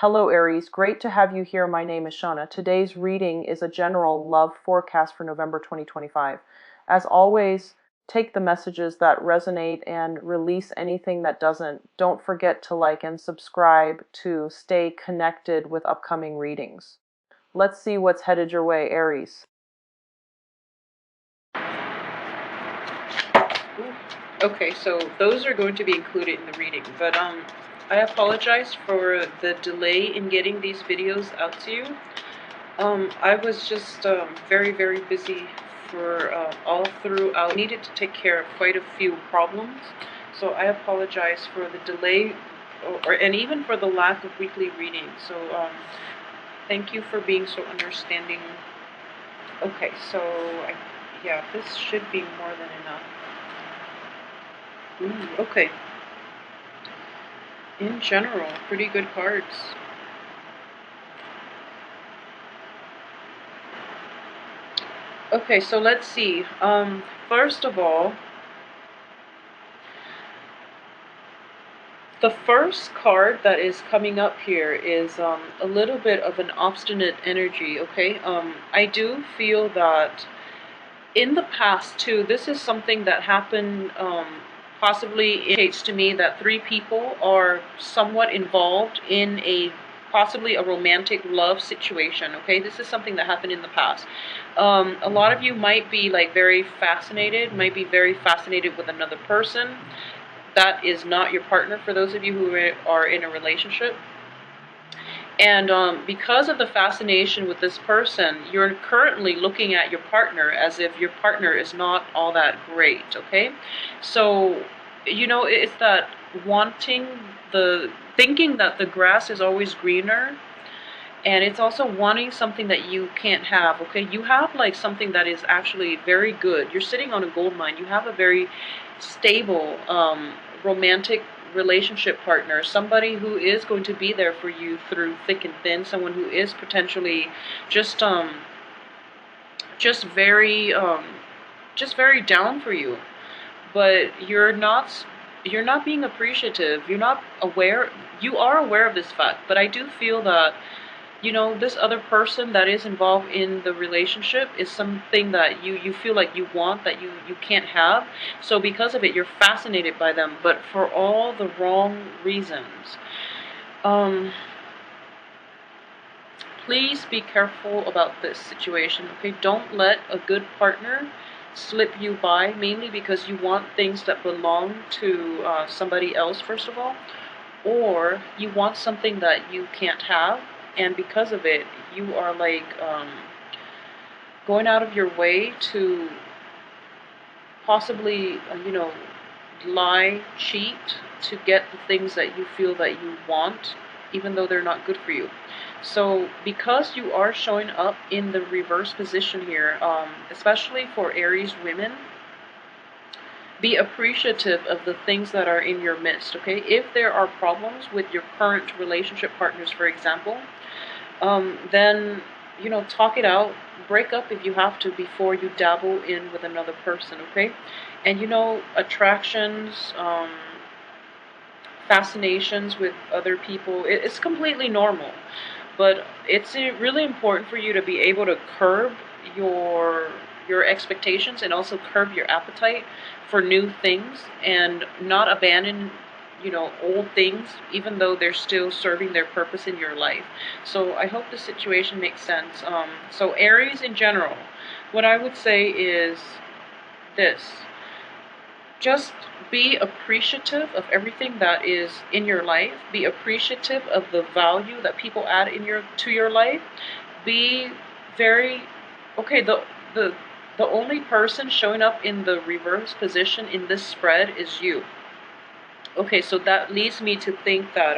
Hello Aries, great to have you here. My name is Shauna. Today's reading is a general love forecast for November 2025. As always, take the messages that resonate and release anything that doesn't. Don't forget to like and subscribe to stay connected with upcoming readings. Let's see what's headed your way, Aries. Okay, so those are going to be included in the reading, but I apologize for the delay in getting these videos out to you. I was just very, very busy for all throughout. I needed to take care of quite a few problems, so I apologize for the delay, and even for the lack of weekly reading. So thank you for being so understanding. Okay, so yeah, this should be more than enough. Okay. In general, pretty good cards. Okay, so let's see. First of all, the first card that is coming up here is a little bit of an obstinate energy, okay? I do feel that in the past, too, this is something that happened, possibly indicates to me that three people are somewhat involved in possibly a romantic love situation, okay? This is something that happened in the past. A lot of you might be very fascinated with another person that is not your partner, for those of you who are in a relationship. And because of the fascination with this person, you're currently looking at your partner as if your partner is not all that great, okay? So, it's that thinking that the grass is always greener, and it's also wanting something that you can't have, okay? You have something that is actually very good. You're sitting on a gold mine. You have a very stable, romantic relationship partner, somebody who is going to be there for you through thick and thin, someone who is potentially just just very down for you, but you're not being appreciative. You are aware of this fact, but I do feel that this other person that is involved in the relationship is something that you feel like you want, that you can't have. So because of it, you're fascinated by them, but for all the wrong reasons. Please be careful about this situation, okay? Don't let a good partner slip you by, mainly because you want things that belong to somebody else, first of all, or you want something that you can't have, and because of it, you are going out of your way to possibly, lie, cheat to get the things that you feel that you want, even though they're not good for you. So because you are showing up in the reverse position here, especially for Aries women, be appreciative of the things that are in your midst, okay? If there are problems with your current relationship partners, for example, then, talk it out, break up if you have to before you dabble in with another person, okay? And, attractions, fascinations with other people, it's completely normal. But it's really important for you to be able to curb your expectations and also curb your appetite for new things and not abandon old things, even though they're still serving their purpose in your life. So I hope the situation makes sense. So Aries in general, what I would say is this: just be appreciative of everything that is in your life. Be appreciative of the value that people add to your life. Be very okay. The only person showing up in the reverse position in this spread is you. Okay, so that leads me to think that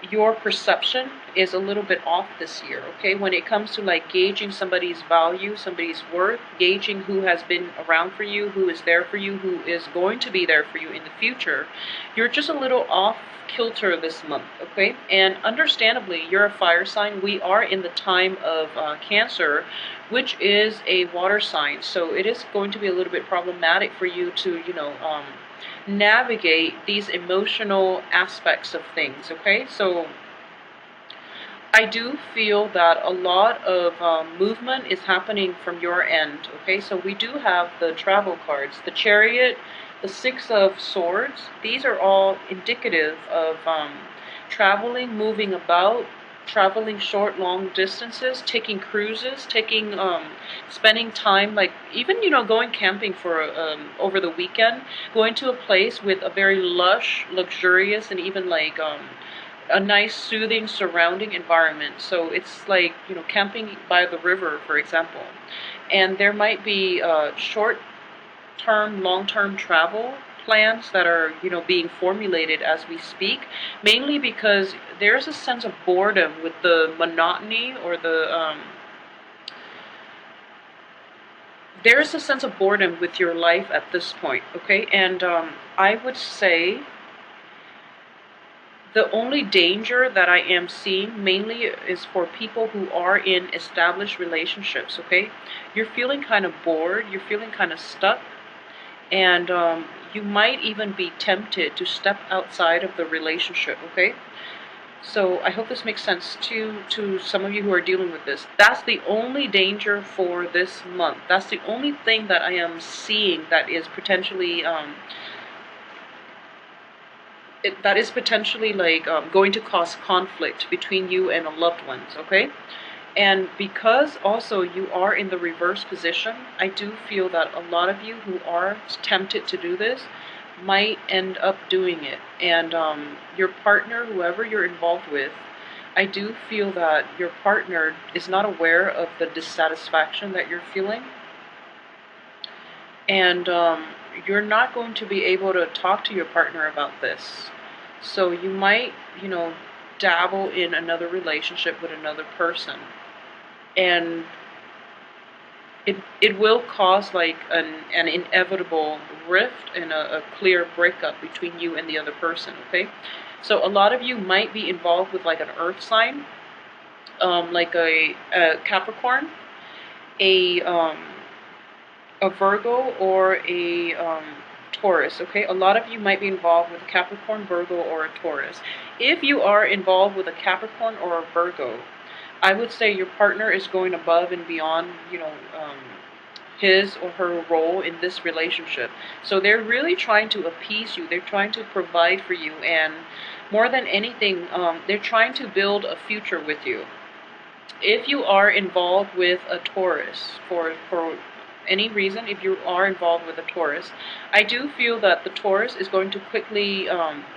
your perception is a little bit off this year, okay? When it comes to gauging somebody's value, somebody's worth, gauging who has been around for you, who is there for you, who is going to be there for you in the future, you're just a little off kilter this month, okay? And understandably, you're a fire sign. We are in the time of Cancer, which is a water sign, so it is going to be a little bit problematic for you to, navigate these emotional aspects of things, okay? So I do feel that a lot of movement is happening from your end. Okay, so we do have the travel cards, the Chariot, the Six of Swords. These are all indicative of traveling, moving about, traveling short, long distances, taking cruises, spending time, like even going camping for over the weekend, going to a place with a very lush, luxurious, and even like a nice, soothing, surrounding environment. So it's like, camping by the river, for example. And there might be short term, long term travel plans that are, being formulated as we speak, mainly because there's a sense of boredom with the monotony or there's a sense of boredom with your life at this point, okay? And I would say the only danger that I am seeing mainly is for people who are in established relationships, okay? You're feeling kind of bored, you're feeling kind of stuck, and you might even be tempted to step outside of the relationship, okay? So I hope this makes sense to some of you who are dealing with this. That's the only danger for this month. That's the only thing that I am seeing that is potentially like going to cause conflict between you and a loved ones, okay? And because also you are in the reverse position, I do feel that a lot of you who are tempted to do this might end up doing it. And your partner, whoever you're involved with, I do feel that your partner is not aware of the dissatisfaction that you're feeling. And you're not going to be able to talk to your partner about this. So you might, dabble in another relationship with another person. And it will cause like an inevitable rift and a clear breakup between you and the other person, okay? So a lot of you might be involved with like an earth sign, like a Capricorn, a um, a Virgo, or a Taurus, okay? A lot of you might be involved with a Capricorn, Virgo, or a Taurus. If you are involved with a Capricorn or a Virgo, I would say your partner is going above and beyond, his or her role in this relationship. So they're really trying to appease you. They're trying to provide for you, and more than anything, they're trying to build a future with you. If you are involved with a Taurus, for any reason, if you are involved with a Taurus, I do feel that the Taurus is going to quickly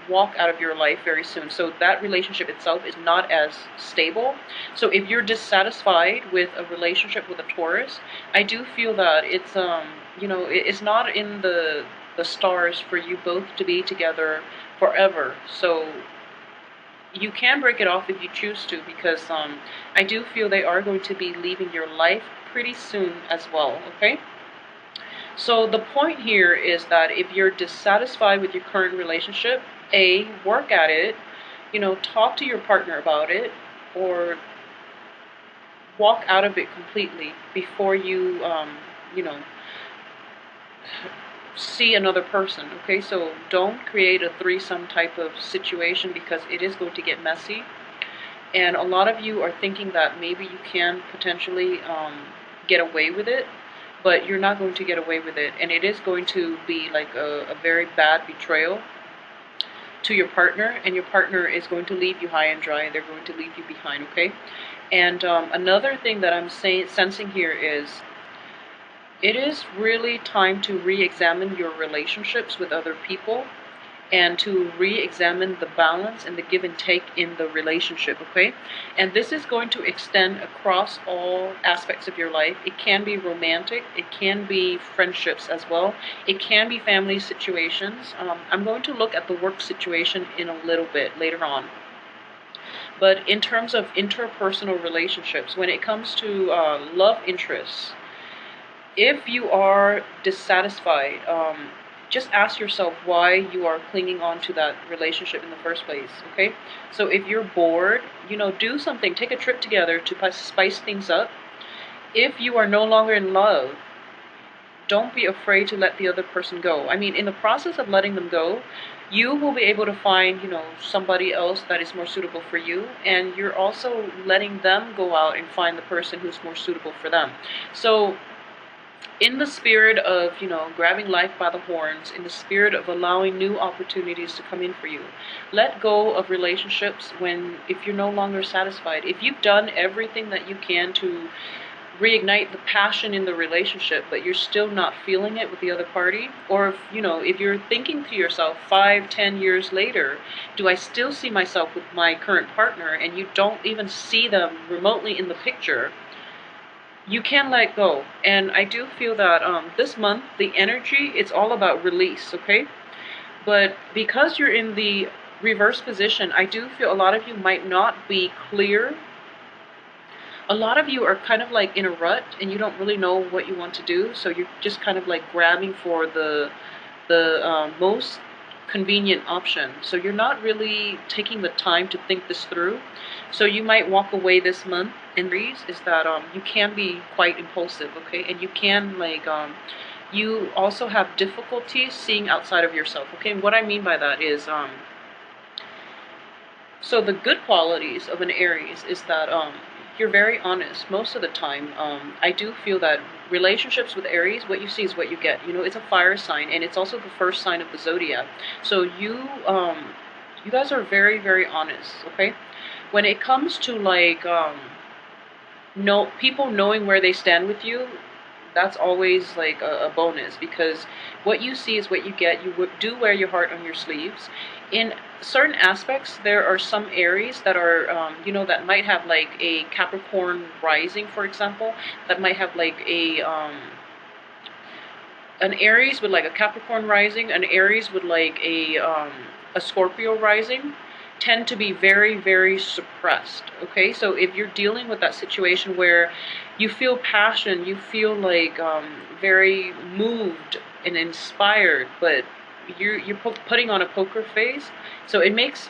walk out of your life very soon. So that relationship itself is not as stable. So if you're dissatisfied with a relationship with a Taurus, I do feel that it's not in the stars for you both to be together forever. So you can break it off if you choose to, because I do feel they are going to be leaving your life pretty soon as well, okay? So the point here is that if you're dissatisfied with your current relationship, work at it, talk to your partner about it, or walk out of it completely before you know, see another person, okay? So don't create a threesome type of situation, because it is going to get messy. And a lot of you are thinking that maybe you can potentially get away with it, but you're not going to get away with it. And it is going to be like a very bad betrayal to your partner, and your partner is going to leave you high and dry. They're going to leave you behind, okay? And another thing that I'm sensing here is it is really time to re-examine your relationships with other people, and to re-examine the balance and the give and take in the relationship, okay? And this is going to extend across all aspects of your life. It can be romantic, it can be friendships as well, it can be family situations. I'm going to look at the work situation in a little bit later on. But in terms of interpersonal relationships, when it comes to love interests, if you are dissatisfied, just ask yourself why you are clinging on to that relationship in the first place, okay? So if you're bored, do something. Take a trip together to spice things up. If you are no longer in love, don't be afraid to let the other person go. I mean, in the process of letting them go, You will be able to find, somebody else that is more suitable for you, and you're also letting them go out and find the person who's more suitable for them. So in the spirit of, grabbing life by the horns, in the spirit of allowing new opportunities to come in for you, let go of relationships when, if you're no longer satisfied, if you've done everything that you can to reignite the passion in the relationship, but you're still not feeling it with the other party, or if you're thinking to yourself 5-10 years later, do I still see myself with my current partner, and you don't even see them remotely in the picture, you can let go. And I do feel that this month, the energy, it's all about release, okay? But because you're in the reverse position, I do feel a lot of you might not be clear. A lot of you are kind of like in a rut, and you don't really know what you want to do, so you're just kind of like grabbing for the most convenient option. So you're not really taking the time to think this through. So you might walk away this month. And the reason is that you can be quite impulsive, okay? And you can you also have difficulty seeing outside of yourself, okay? And what I mean by that is so the good qualities of an Aries is that you're very honest most of the time. I do feel that relationships with Aries, what you see is what you get. It's a fire sign, and it's also the first sign of the zodiac. So you guys are very, very honest, okay? When it comes to like no people knowing where they stand with you, that's always like a bonus, because what you see is what you get. You do wear your heart on your sleeves. In certain aspects, there are some Aries that are, that might have like a Capricorn rising, for example, that might have like an Aries with like a Capricorn rising, an Aries with like a Scorpio rising, tend to be very, very suppressed, okay? So if you're dealing with that situation where you feel passion, you feel like very moved and inspired, but you're putting on a poker face, so it makes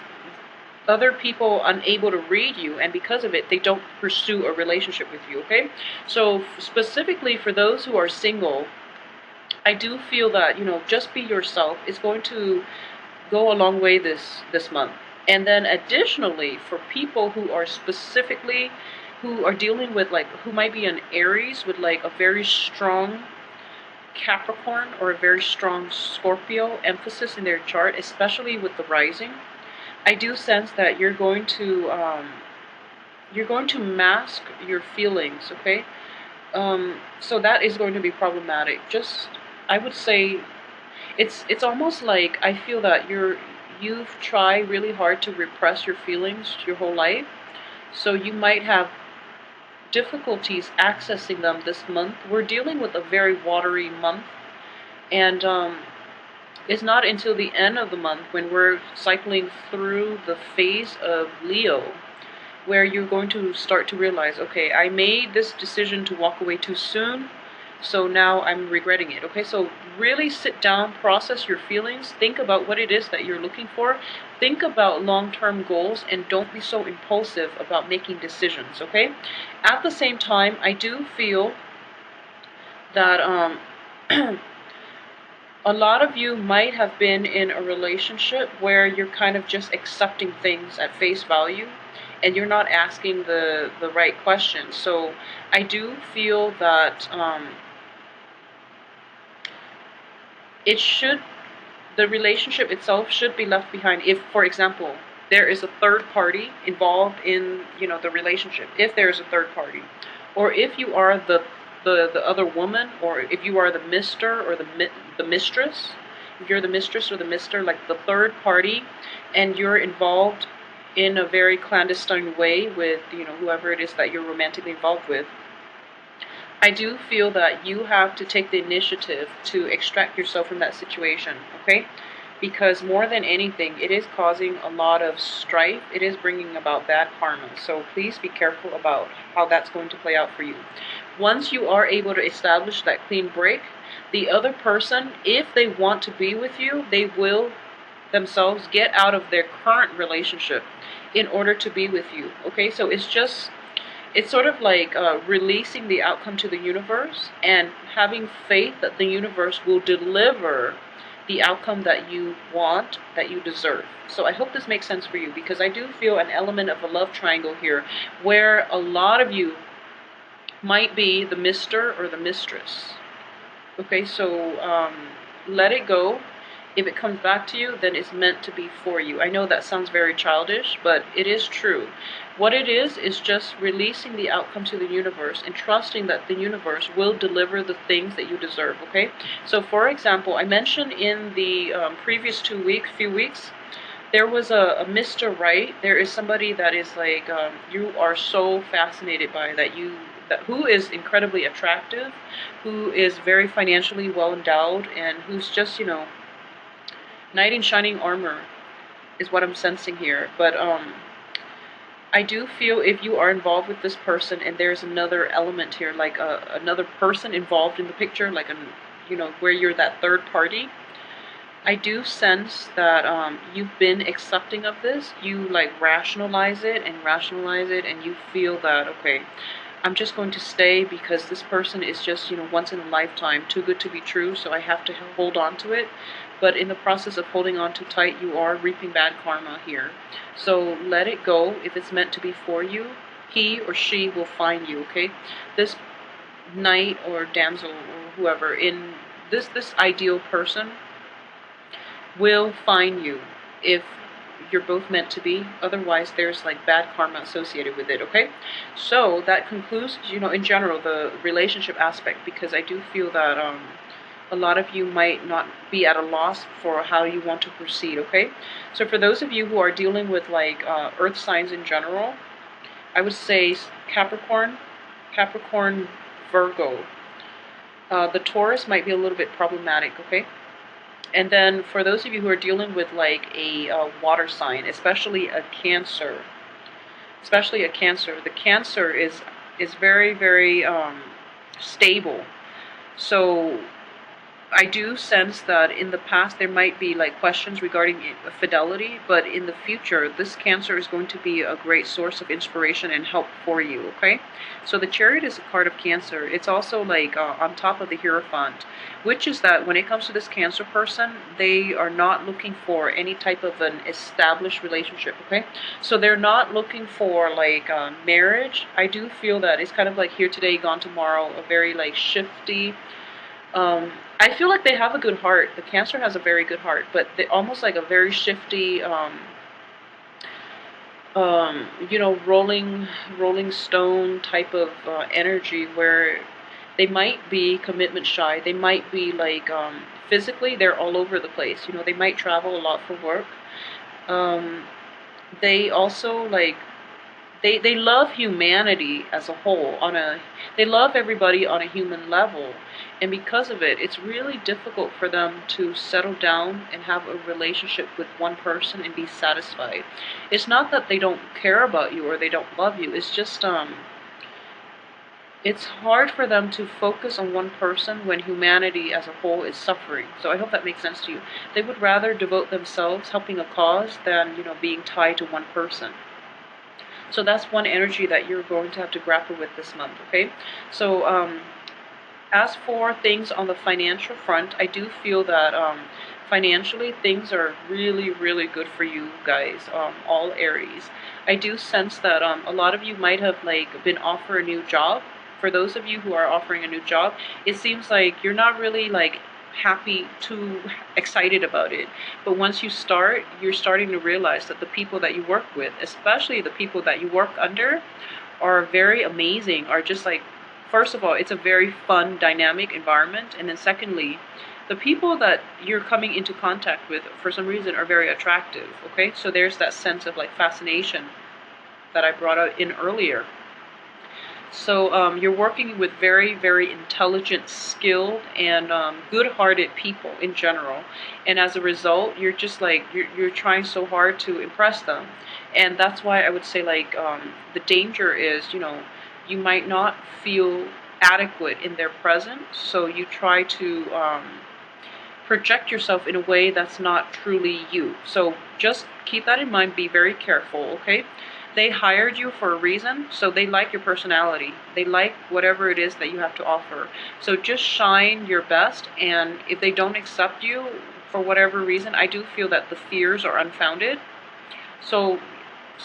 other people unable to read you, and because of it, they don't pursue a relationship with you, okay? So specifically for those who are single, I do feel that, just be yourself is going to go a long way this month. And then additionally, for people who are specifically who are dealing with like who might be an Aries with like a very strong Capricorn or a very strong Scorpio emphasis in their chart, especially with the rising, I do sense that you're going to mask your feelings, okay? So that is going to be problematic. Just, I would say, it's almost like I feel that you've tried really hard to repress your feelings your whole life, so you might have difficulties accessing them this month. We're dealing with a very watery month, and it's not until the end of the month, when we're cycling through the phase of Leo, where you're going to start to realize, okay, I made this decision to walk away too soon, so now I'm regretting it, okay? So really sit down, process your feelings, think about what it is that you're looking for, think about long-term goals, and don't be so impulsive about making decisions, okay? At the same time, I do feel that a lot of you might have been in a relationship where you're kind of just accepting things at face value, and you're not asking the right questions. So I do feel that it should the relationship itself should be left behind if, for example, there is a third party involved in, the relationship. If there is a third party, or if you are the other woman, or if you are the mister or the mistress, if you're the mistress or the mister, like the third party, and you're involved in a very clandestine way with, whoever it is that you're romantically involved with, I do feel that you have to take the initiative to extract yourself from that situation, okay? Because more than anything, it is causing a lot of strife. It is bringing about bad karma. So please be careful about how that's going to play out for you. Once you are able to establish that clean break, the other person, if they want to be with you, they will themselves get out of their current relationship in order to be with you, okay? So it's sort of like releasing the outcome to the universe and having faith that the universe will deliver the outcome that you want, that you deserve. So I hope this makes sense for you, because I do feel an element of a love triangle here where a lot of you might be the Mr. or the Mistress. Okay, so let it go. If it comes back to you, then it's meant to be for you. I know that sounds very childish, but it is true. What it is just releasing the outcome to the universe and trusting that the universe will deliver the things that you deserve, okay? So for example, I mentioned in the previous few weeks, there was a Mr. Right. There is somebody that is like, you are so fascinated by, who is incredibly attractive, who is very financially well endowed, and who's just, knight in shining armor is what I'm sensing here. But I do feel if you are involved with this person and there's another element here, like another person involved in the picture, like where you're that third party, I do sense that you've been accepting of this. You like rationalize it and you feel that, okay, I'm just going to stay because this person is just, once in a lifetime, too good to be true, so I have to hold on to it. But in the process of holding on too tight, you are reaping bad karma here. So let it go. If it's meant to be for you, he or she will find you, okay? This knight or damsel or whoever in this ideal person will find you if you're both meant to be. Otherwise, there's like bad karma associated with it, okay? So that concludes, in general, the relationship aspect, because I do feel that a lot of you might not be at a loss for how you want to proceed, okay? So for those of you who are dealing with like earth signs in general, I would say Capricorn, Virgo. The Taurus might be a little bit problematic, okay? And then for those of you who are dealing with like a water sign, especially a Cancer, the Cancer is very, very stable. So I do sense that in the past there might be like questions regarding fidelity, but in the future, this Cancer is going to be a great source of inspiration and help for you, okay? So the Chariot is a card of Cancer. It's also like on top of the Hierophant, which is that when it comes to this Cancer person, they are not looking for any type of an established relationship, okay? So they're not looking for like marriage. I do feel that it's kind of like here today, gone tomorrow, a very like shifty, I feel like they have a good heart. The Cancer has a very good heart, but they almost like a very shifty, rolling stone type of energy, where they might be commitment shy. They might be like physically, they're all over the place. They might travel a lot for work. They also like they love humanity as a whole, they love everybody on a human level, and because of it, it's really difficult for them to settle down and have a relationship with one person and be satisfied. It's not that they don't care about you or they don't love you, it's just it's hard for them to focus on one person when humanity as a whole is suffering. So I hope that makes sense to you. They would rather devote themselves helping a cause than being tied to one person. So that's one energy that you're going to have to grapple with this month, okay? So as for things on the financial front, I do feel that financially things are really, really good for you guys, all Aries. I do sense that a lot of you might have like been offered a new job. For those of you who are offering a new job, it seems like you're not really like too excited about it. But once you start, you're starting to realize that the people that you work with, especially the people that you work under, are very amazing, are just like, first of all, it's a very fun, dynamic environment. And then secondly, the people that you're coming into contact with, for some reason, are very attractive, okay? So there's that sense of like fascination that I brought out in earlier. So you're working with very, very intelligent, skilled, and good-hearted people in general. And as a result, you're just like, you're trying so hard to impress them. And that's why I would say like the danger is, you might not feel adequate in their presence. So you try to project yourself in a way that's not truly you. So just keep that in mind. Be very careful, okay? They hired you for a reason, so they like your personality. They like whatever it is that you have to offer. So just shine your best, and if they don't accept you for whatever reason, I do feel that the fears are unfounded. So,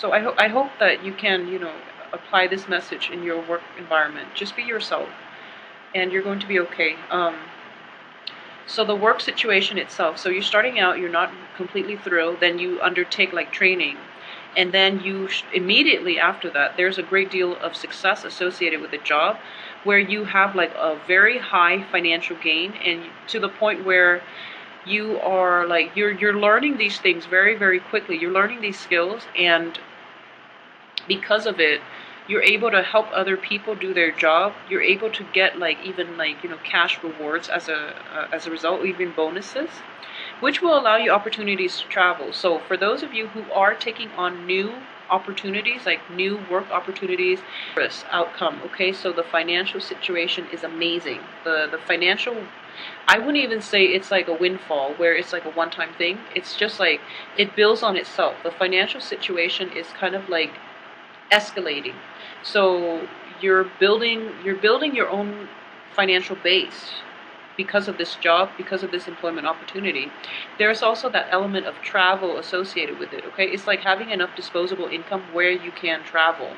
I hope that you can, apply this message in your work environment. Just be yourself, and you're going to be okay. So the work situation itself. So you're starting out, you're not completely thrilled. Then you undertake like training, and then immediately after that, there's a great deal of success associated with the job, where you have like a very high financial gain, and to the point where you are like you're learning these things very, very quickly. You're learning these skills, and because of it, you're able to help other people do their job. You're able to get like even like cash rewards as a result, even bonuses, which will allow you opportunities to travel. So for those of you who are taking on new opportunities, like new work opportunities, this outcome. Okay, so the financial situation is amazing. The financial, I wouldn't even say it's like a windfall where it's like a one-time thing. It's just like it builds on itself. The financial situation is kind of like escalating. So you're building your own financial base because of this job, because of this employment opportunity. There's also that element of travel associated with it, okay? It's like having enough disposable income where you can travel.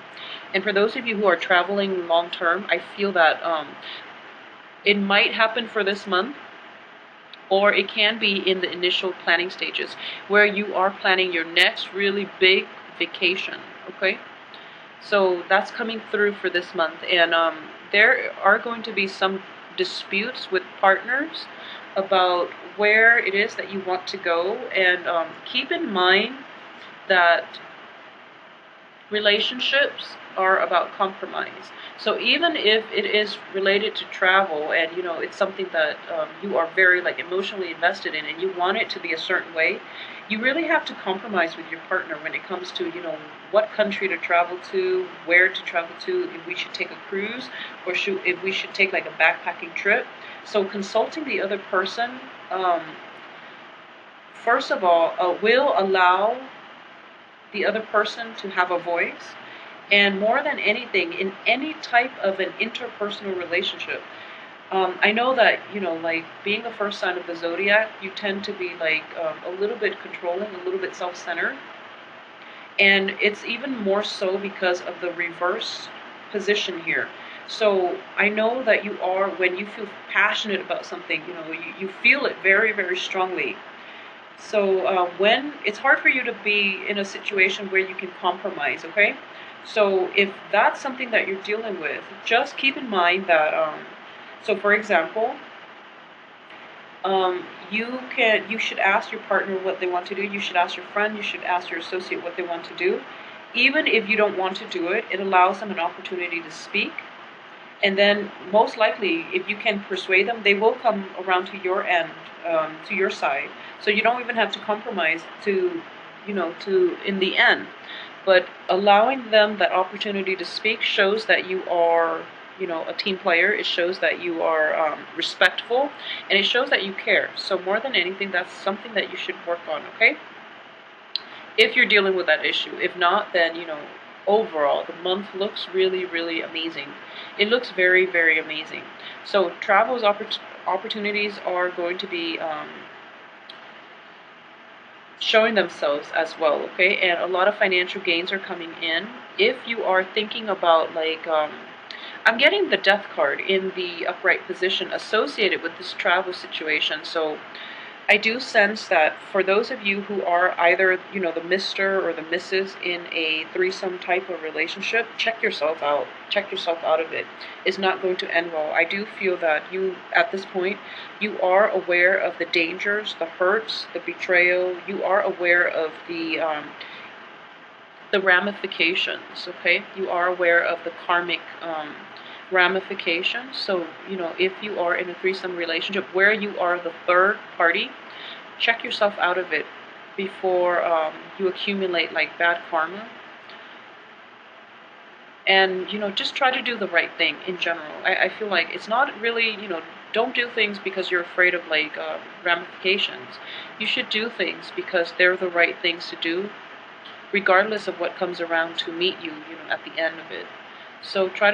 And for those of you who are traveling long term, I feel that it might happen for this month, or it can be in the initial planning stages where you are planning your next really big vacation, okay? So that's coming through for this month, and there are going to be some disputes with partners about where it is that you want to go, and keep in mind that relationships are about compromise. So even if it is related to travel, and it's something that you are very like emotionally invested in, and you want it to be a certain way, you really have to compromise with your partner when it comes to what country to travel to, where to travel to, if we should take a cruise, or if we should take like a backpacking trip. So consulting the other person, first of all, will allow the other person to have a voice. And more than anything, in any type of an interpersonal relationship, I know that, like being a first sign of the zodiac, you tend to be like a little bit controlling, a little bit self centered. And it's even more so because of the reverse position here. So I know that you are, when you feel passionate about something, you feel it very, very strongly. So when it's hard for you to be in a situation where you can compromise, okay? So if that's something that you're dealing with, just keep in mind that. So for example, you should ask your partner what they want to do. You should ask your friend. You should ask your associate what they want to do. Even if you don't want to do it, it allows them an opportunity to speak. And then most likely, if you can persuade them, they will come around to your end, to your side. So you don't even have to compromise to in the end. But allowing them that opportunity to speak shows that you are, a team player. It shows that you are respectful, and it shows that you care. So more than anything, that's something that you should work on, okay? If you're dealing with that issue. If not, then, overall, the month looks really, really amazing. It looks very, very amazing. So travel's opportunities are going to be showing themselves as well, okay? And a lot of financial gains are coming in. If you are thinking about like, I'm getting the death card in the upright position associated with this travel situation. So I do sense that for those of you who are either, the Mr. or the Mrs. in a threesome type of relationship, check yourself out. Check yourself out of it. It's not going to end well. I do feel that you, at this point, you are aware of the dangers, the hurts, the betrayal. You are aware of the ramifications, okay? You are aware of the karmic ramifications. So, if you are in a threesome relationship where you are the third party, check yourself out of it before you accumulate like bad karma. And, just try to do the right thing in general. I feel like it's not really, don't do things because you're afraid of like ramifications. You should do things because they're the right things to do, regardless of what comes around to meet you, at the end of it. So try